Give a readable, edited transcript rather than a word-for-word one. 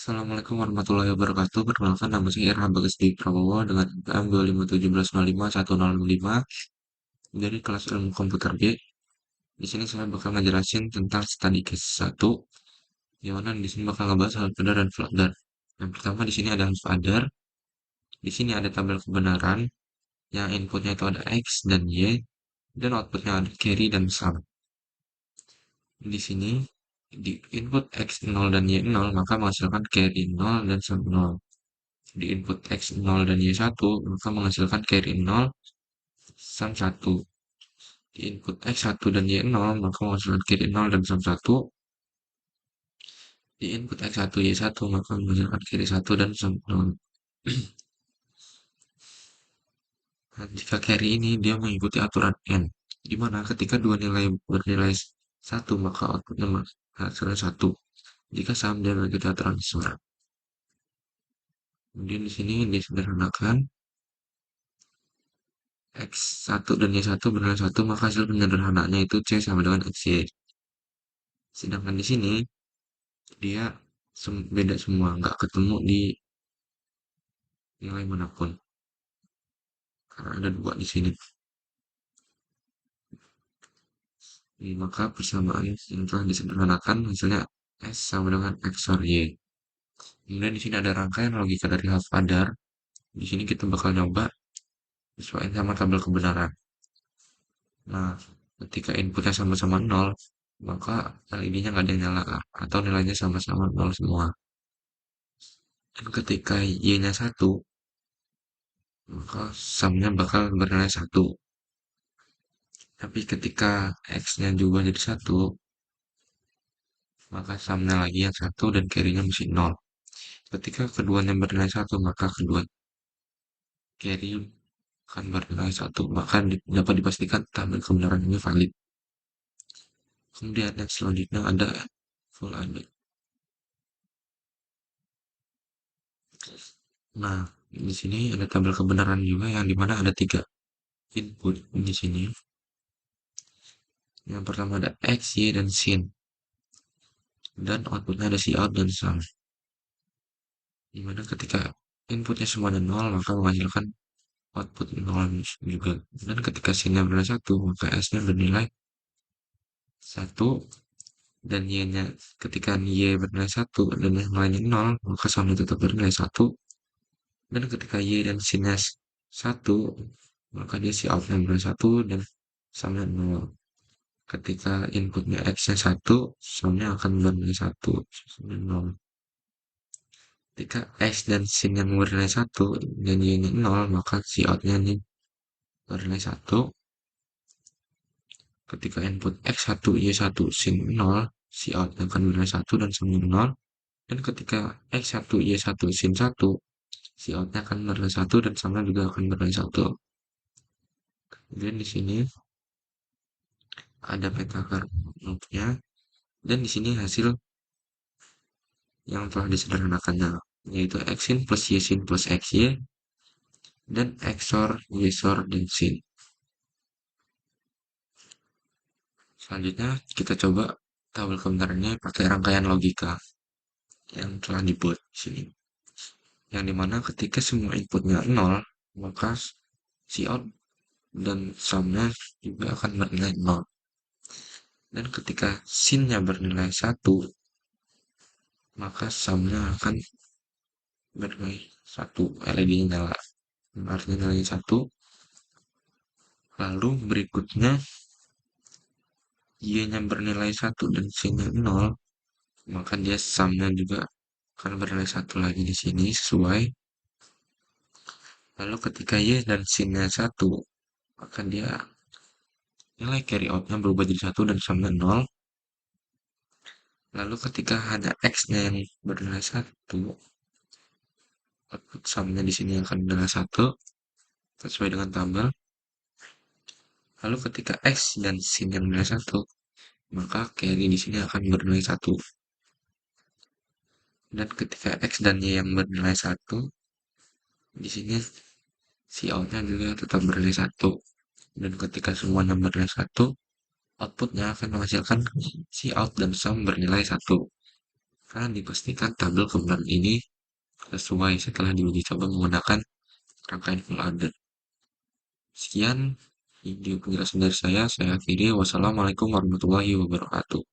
Assalamualaikum warahmatullahi wabarakatuh. Perkenalkan nama saya Irham Bagas Dwi Prabowo dengan NPM 25711051065 dari kelas ilmu komputer B. Di sini saya bakal ngejelasin tentang study case 1, di mana di sini bakal ngebahas half adder dan full adder. Yang pertama di sini ada half adder. Di sini ada tabel kebenaran yang inputnya itu ada X dan Y dan outputnya ada carry dan sum. Di sini di input X0 dan Y0 maka menghasilkan carry 0 dan sum 0. Di input X0 dan Y1 maka menghasilkan carry 0 sum 1. Di input X1 dan Y0 maka menghasilkan carry 0 dan sum 1. Di input X1 Y1 maka menghasilkan carry 1 dan sum 0. Nah, jika carry ini dia mengikuti aturan N, di mana ketika dua nilai bernilai 1 maka outputnya menghasilkan 1. Jika sama dia mengikuti aturan semarang. Kemudian di sini disederhanakan X1 dan Y1 bernilai 1 maka hasil penyederhanaannya itu C sama dengan XY. Sedangkan di sini dia beda semua, nggak ketemu di nilai manapun. Karena ada dua di sini. Maka persamaan yang telah disederhanakan hasilnya S sama dengan X OR Y. Kemudian di sini ada rangkaian logika dari half adder. Di sini kita bakal nyoba sesuaikan sama tabel kebenaran. Nah, ketika inputnya sama-sama 0, maka LED-nya nggak ada yang nyala atau nilainya sama-sama 0 semua. Dan ketika Y-nya 1, maka sumnya bakal bernilai 1. Tapi ketika X-nya juga jadi 1, maka sumnya lagi yang 1 dan carry-nya mesti 0. Ketika keduanya bernilai 1, maka kedua carry akan bernilai 1. Maka dapat dipastikan tabel kebenaran ini valid. Kemudian yang selanjutnya ada full adder. Nah, di sini ada tabel kebenaran juga yang dimana ada 3 input di sini. Yang pertama ada X, Y, dan sin. Dan outputnya ada cout dan sum. Dimana ketika inputnya semuanya 0, maka menghasilkan output 0 juga. Dan ketika sin-nya bernilai 1, maka S-nya bernilai 1. Dan Y-nya ketika Y bernilai 1 dan yang lainnya 0, maka sumnya tetap bernilai 1. Dan ketika Y dan sin-nya 1, maka dia cout-nya bernilai 1 dan sumnya 0. Ketika inputnya X-nya 1, sumnya akan bernilai 1, sumnya 0. Ketika X dan sin yang bernilai 1 dan Y-nya 0, maka cout-nya ini bernilai 1. Ketika input X1, Y1, sin 0, cout-nya akan bernilai 1 dan sumnya 0. Dan ketika X1, Y1, sin 1, cout-nya akan bernilai 1 dan sumnya juga akan bernilai 1. Kemudian di sini ada peta karbonya dan di sini hasil yang telah disederhanakannya, yaitu X-sin plus Y-sin plus XY dan XOR, YSOR, dan sin. Selanjutnya kita coba tabel kebenarannya pakai rangkaian logika yang telah dibuat di sini. Yang dimana ketika semua inputnya 0, maka cout dan sumnya juga akan bernilai 0. Dan ketika sin-nya bernilai 1, maka sumnya akan bernilai 1. LED-nya nyala. Artinya nilainya 1. Lalu berikutnya Y-nya bernilai 1 dan sin-nya 0, maka dia sumnya juga akan bernilai 1 lagi di sini sesuai. Lalu ketika Y dan sin-nya 1, maka dia nilai carry out-nya berubah jadi 1 dan sumnya 0. Lalu ketika ada X-nya yang bernilai 1, output sumnya di sini akan bernilai 1 sesuai dengan tabel. Lalu ketika X dan sin yang bernilai 1, maka carry di sini akan bernilai 1. Dan ketika X dan Y yang bernilai 1, di sini cout-nya juga tetap bernilai 1. Dan ketika semuanya bernilai 1, outputnya akan menghasilkan cout dan sum bernilai 1. Karena dipastikan tabel kebenaran ini sesuai setelah diuji coba menggunakan rangkaian full adder. Sekian video penjelasan dari saya akhiri. Wassalamualaikum warahmatullahi wabarakatuh.